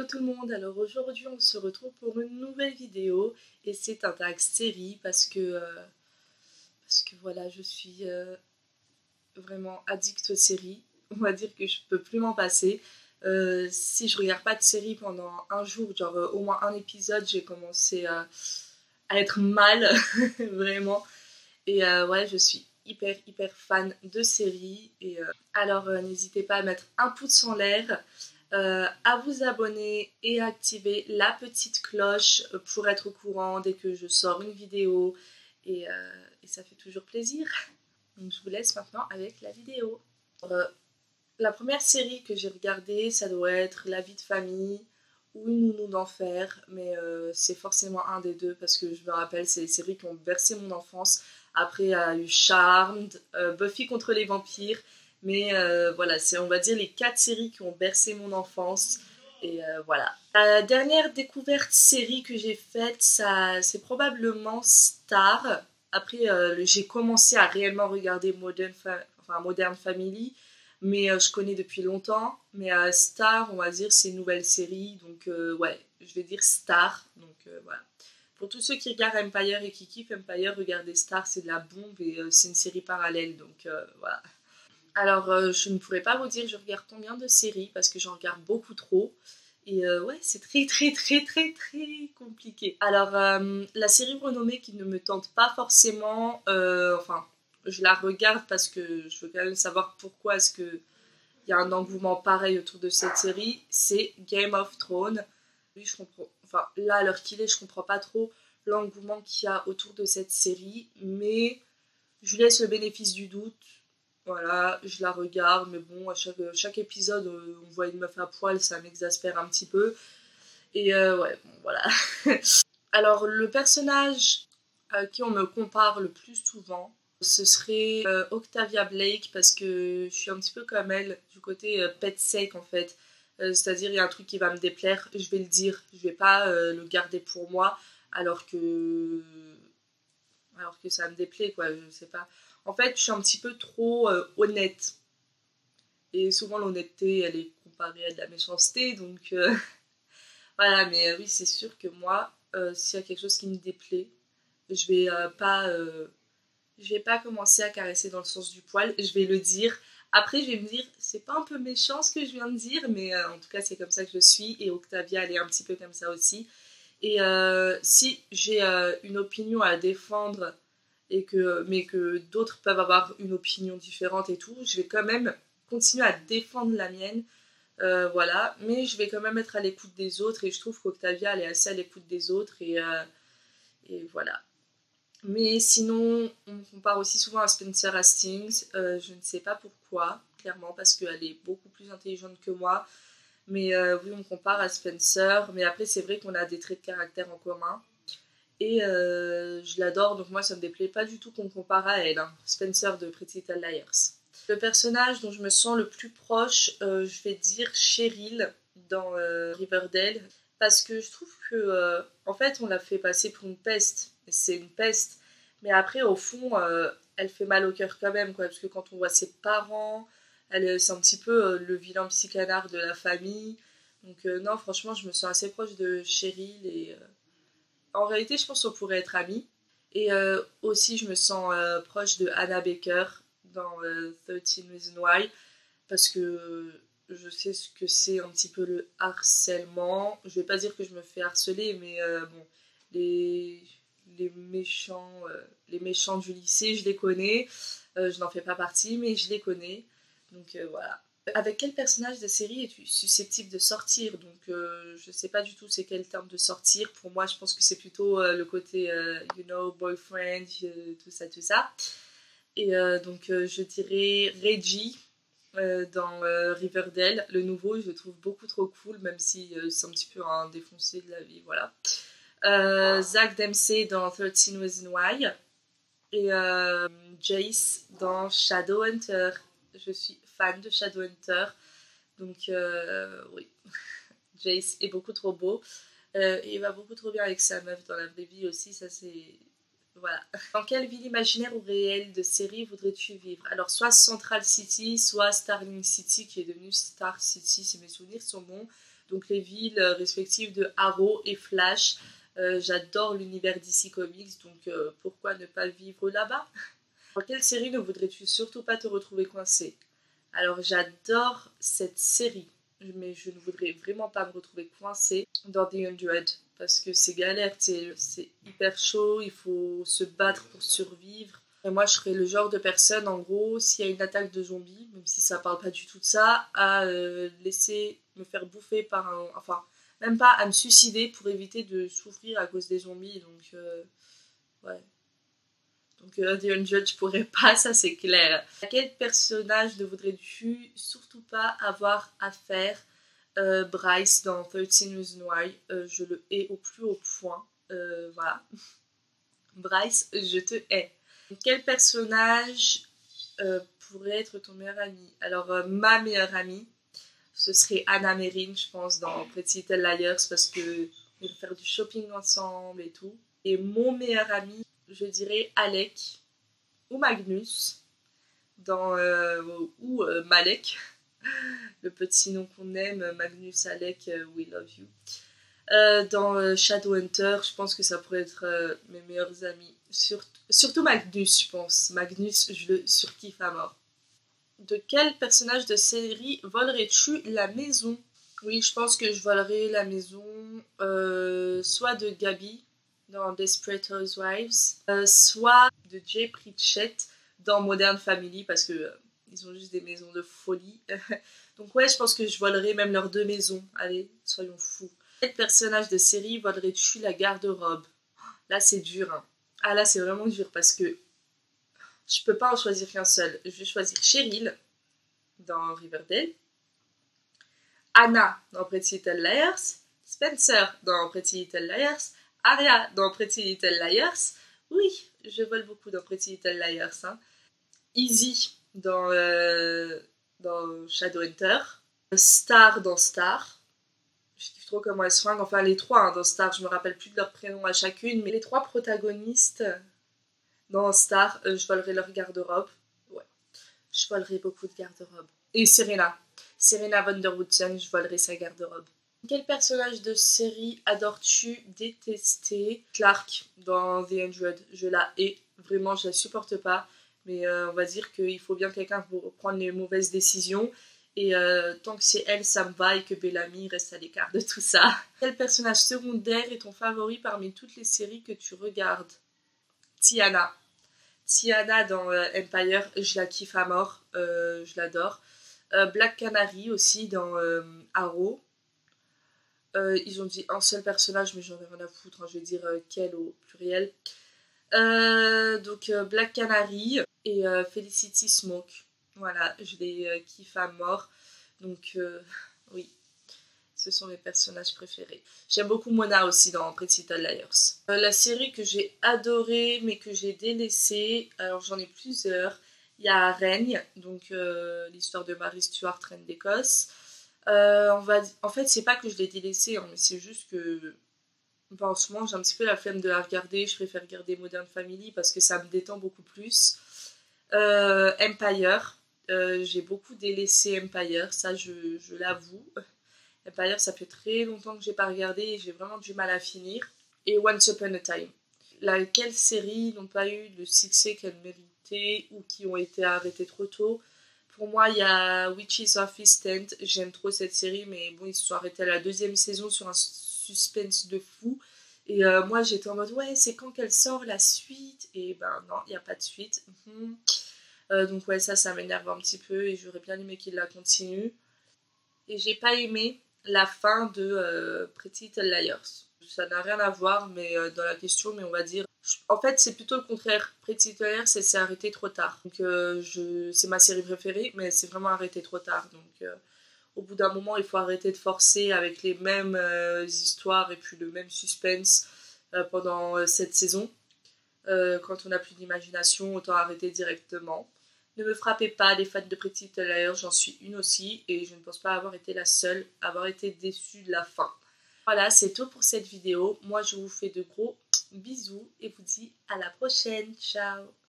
tout le monde, alors aujourd'hui on se retrouve pour une nouvelle vidéo et c'est un tag série parce que voilà, je suis vraiment addict aux séries. On va dire que je peux plus m'en passer. Si je regarde pas de série pendant un jour, genre au moins un épisode, j'ai commencé à être mal, vraiment. Et ouais, je suis hyper fan de séries. Et alors n'hésitez pas à mettre un pouce en l'air, à vous abonner et à activer la petite cloche pour être au courant dès que je sors une vidéo. Et ça fait toujours plaisir. Donc je vous laisse maintenant avec la vidéo. Alors, la première série que j'ai regardée, ça doit être La vie de famille ou Une nounou d'enfer, mais c'est forcément un des deux parce que je me rappelle, c'est les séries qui ont bercé mon enfance. Après, il y a eu Charmed, Buffy contre les vampires, mais voilà, c'est on va dire les 4 séries qui ont bercé mon enfance. Et voilà. La dernière découverte série que j'ai faite, ça, c'est probablement Star. Après, j'ai commencé à réellement regarder Modern Family, mais je connais depuis longtemps. Mais Star, on va dire, c'est une nouvelle série, donc ouais, je vais dire Star. Donc voilà. Pour tous ceux qui regardent Empire et qui kiffent Empire, regardez Star, c'est de la bombe et c'est une série parallèle, donc voilà. Alors, je ne pourrais pas vous dire je regarde combien de séries parce que j'en regarde beaucoup trop. Et ouais, c'est très compliqué. Alors, la série renommée qui ne me tente pas forcément, enfin, je la regarde parce que je veux quand même savoir pourquoi est-ce qu'il y a un engouement pareil autour de cette série, c'est Game of Thrones. Oui, je comprends, enfin, là, à l'heure qu'il est, je comprends pas trop l'engouement qu'il y a autour de cette série, mais je lui laisse le bénéfice du doute. Voilà, je la regarde, mais bon, à chaque épisode, on voit une meuf à poil, ça m'exaspère un petit peu. Et ouais, bon, voilà. Alors, le personnage à qui on me compare le plus souvent, ce serait Octavia Blake, parce que je suis un petit peu comme elle, du côté pet sake en fait. C'est-à-dire, il y a un truc qui va me déplaire, je vais le dire, je vais pas le garder pour moi, alors que ça me déplaît, quoi, je sais pas. En fait, je suis un petit peu trop honnête. Et souvent, l'honnêteté, elle est comparée à de la méchanceté, donc voilà. Mais oui, c'est sûr que moi, s'il y a quelque chose qui me déplaît, je vais je vais pas commencer à caresser dans le sens du poil, je vais le dire. Après, je vais me dire, c'est pas un peu méchant ce que je viens de dire, mais en tout cas, c'est comme ça que je suis, et Octavia, elle est un petit peu comme ça aussi. Et si j'ai une opinion à défendre mais que d'autres peuvent avoir une opinion différente et tout, je vais quand même continuer à défendre la mienne, voilà, mais je vais quand même être à l'écoute des autres et je trouve qu'Octavia elle est assez à l'écoute des autres et voilà. Mais sinon, on me compare aussi souvent à Spencer Hastings, je ne sais pas pourquoi, clairement, parce qu'elle est beaucoup plus intelligente que moi, mais oui, on me compare à Spencer, mais après c'est vrai qu'on a des traits de caractère en commun. Et je l'adore, donc moi ça me déplaît pas du tout qu'on me compare à elle, hein. Spencer de Pretty Little Liars. Le personnage dont je me sens le plus proche, je vais dire Cheryl dans Riverdale, parce que je trouve que en fait on l'a fait passer pour une peste, et c'est une peste, mais après au fond elle fait mal au cœur quand même, quoi, parce que quand on voit ses parents, c'est un petit peu le vilain psychanard de la famille, donc non, franchement je me sens assez proche de Cheryl et en réalité, je pense qu'on pourrait être amis. Et aussi, je me sens proche de Hannah Baker dans 13 Reasons Why, parce que je sais ce que c'est un petit peu le harcèlement. Je vais pas dire que je me fais harceler, mais bon, les, les méchants du lycée, je les connais. Je n'en fais pas partie, mais je les connais. Donc voilà. Avec quel personnage de série es-tu susceptible de sortir? Donc je sais pas du tout c'est quel terme de sortir. Pour moi, je pense que c'est plutôt le côté you know, boyfriend, tout ça, tout ça. Et donc je dirais Reggie dans Riverdale. Le nouveau, je le trouve beaucoup trop cool, même si c'est un petit peu un défoncé de la vie, voilà. Zach Dempsey dans 13 Reasons Why. Et Jace dans Shadowhunter. Je suis fan de Shadowhunter. Donc oui, Jace est beaucoup trop beau. Et il va beaucoup trop bien avec sa meuf dans la vraie vie aussi, ça c'est... Voilà. Dans quelle ville imaginaire ou réelle de série voudrais-tu vivre? Alors soit Central City, soit Starling City qui est devenu Star City si mes souvenirs sont bons. donc les villes respectives de Arrow et Flash. J'adore l'univers DC Comics, donc pourquoi ne pas vivre là-bas? Dans quelle série ne voudrais-tu surtout pas te retrouver coincé? Alors j'adore cette série, mais je ne voudrais vraiment pas me retrouver coincée dans The 100 parce que c'est galère, c'est hyper chaud, il faut se battre pour survivre. Et moi je serais le genre de personne, en gros, s'il y a une attaque de zombies, même si ça parle pas du tout de ça, à laisser me faire bouffer par un... Enfin, même pas à me suicider pour éviter de souffrir à cause des zombies, donc ouais. Donc The 100, je pourrais pas, ça c'est clair. À quel personnage ne voudrais-tu surtout pas avoir affaire? Bryce dans 13 Reasons Why, je le hais au plus haut point. Voilà. Bryce, je te hais. Quel personnage pourrait être ton meilleur ami? Alors, ma meilleure amie, ce serait Anna Merrin, je pense, dans Pretty Little Liars, parce que on va faire du shopping ensemble et tout. Et mon meilleur ami, je dirais Alec ou Magnus, ou Malek, le petit nom qu'on aime, Magnus, Alec, we love you. Dans Shadowhunter, je pense que ça pourrait être mes meilleurs amis. Surtout Magnus, je pense. Magnus, je le surkiffe à mort. De quel personnage de série volerais-tu la maison? Oui, je pense que je volerais la maison soit de Gabi dans Desperate Housewives, soit de Jay Pritchett dans Modern Family parce que ils ont juste des maisons de folie. Donc ouais, je pense que je volerais même leurs deux maisons. Allez, soyons fous. Quel personnage de série volerais-tu la garde-robe? Là, c'est dur. Hein. Ah là, c'est vraiment dur parce que je peux pas en choisir qu'un seul. Je vais choisir Cheryl dans Riverdale, Anna dans Pretty Little Liars, Spencer dans Pretty Little Liars, Arya dans Pretty Little Liars. Oui, je vole beaucoup dans Pretty Little Liars. Hein. Izzy dans Shadowhunter, Star dans Star. Je kiffe trop comment elles se fringuent. Enfin, les trois hein, dans Star, je me rappelle plus de leur prénom à chacune, mais les trois protagonistes dans Star, je volerai leur garde-robe. Ouais, je volerai beaucoup de garde-robe. Et Serena Van Der Woodsen, je volerai sa garde-robe. Quel personnage de série adores-tu détester? Clark dans The 100, je la hais, vraiment je la supporte pas, mais on va dire qu'il faut bien quelqu'un pour prendre les mauvaises décisions, et tant que c'est elle, ça me va, et que Bellamy reste à l'écart de tout ça. Quel personnage secondaire est ton favori parmi toutes les séries que tu regardes? Tiana dans Empire, je la kiffe à mort, je l'adore. Black Canary aussi dans Arrow. Ils ont dit un seul personnage, mais j'en ai rien à foutre, hein, je vais dire quel au pluriel. Donc Black Canary et Felicity Smoke. Voilà, je les kiffe à mort. Donc oui, ce sont mes personnages préférés. J'aime beaucoup Mona aussi dans Pretty Little Liars. La série que j'ai adorée mais que j'ai délaissée, alors j'en ai plusieurs. Il y a Règne, donc l'histoire de Mary Stuart, reine d'Écosse. En fait, c'est pas que je l'ai délaissée, hein, mais c'est juste que en ce moment j'ai un petit peu la flemme de la regarder. Je préfère regarder Modern Family parce que ça me détend beaucoup plus. Empire, j'ai beaucoup délaissé Empire, ça je l'avoue. Empire, ça fait très longtemps que j'ai pas regardé et j'ai vraiment du mal à finir. Et Once Upon a Time. Laquelle série n'ont pas eu le succès qu'elles méritaient ou qui ont été arrêtées trop tôt? Pour moi, il y a Witches of East End. J'aime trop cette série, mais bon, ils se sont arrêtés à la deuxième saison sur un suspense de fou. Et moi, j'étais en mode, ouais, c'est quand qu'elle sort la suite? Et ben non, il n'y a pas de suite. Donc ouais, ça m'énerve un petit peu et j'aurais bien aimé qu'il la continue. Et j'ai pas aimé la fin de Pretty Little Liars. Ça n'a rien à voir mais dans la question, mais on va dire... En fait, c'est plutôt le contraire. Pretty Little Liars, c'est arrêté trop tard. Donc c'est ma série préférée, mais c'est vraiment arrêté trop tard. Donc au bout d'un moment, il faut arrêter de forcer avec les mêmes histoires et puis le même suspense pendant cette saison. Quand on n'a plus d'imagination, autant arrêter directement. Ne me frappez pas, les fans de Pretty Little Liars, j'en suis une aussi, et je ne pense pas avoir été la seule à avoir été déçue de la fin. Voilà, c'est tout pour cette vidéo. Moi, je vous fais de gros bisous et vous dis à la prochaine. Ciao!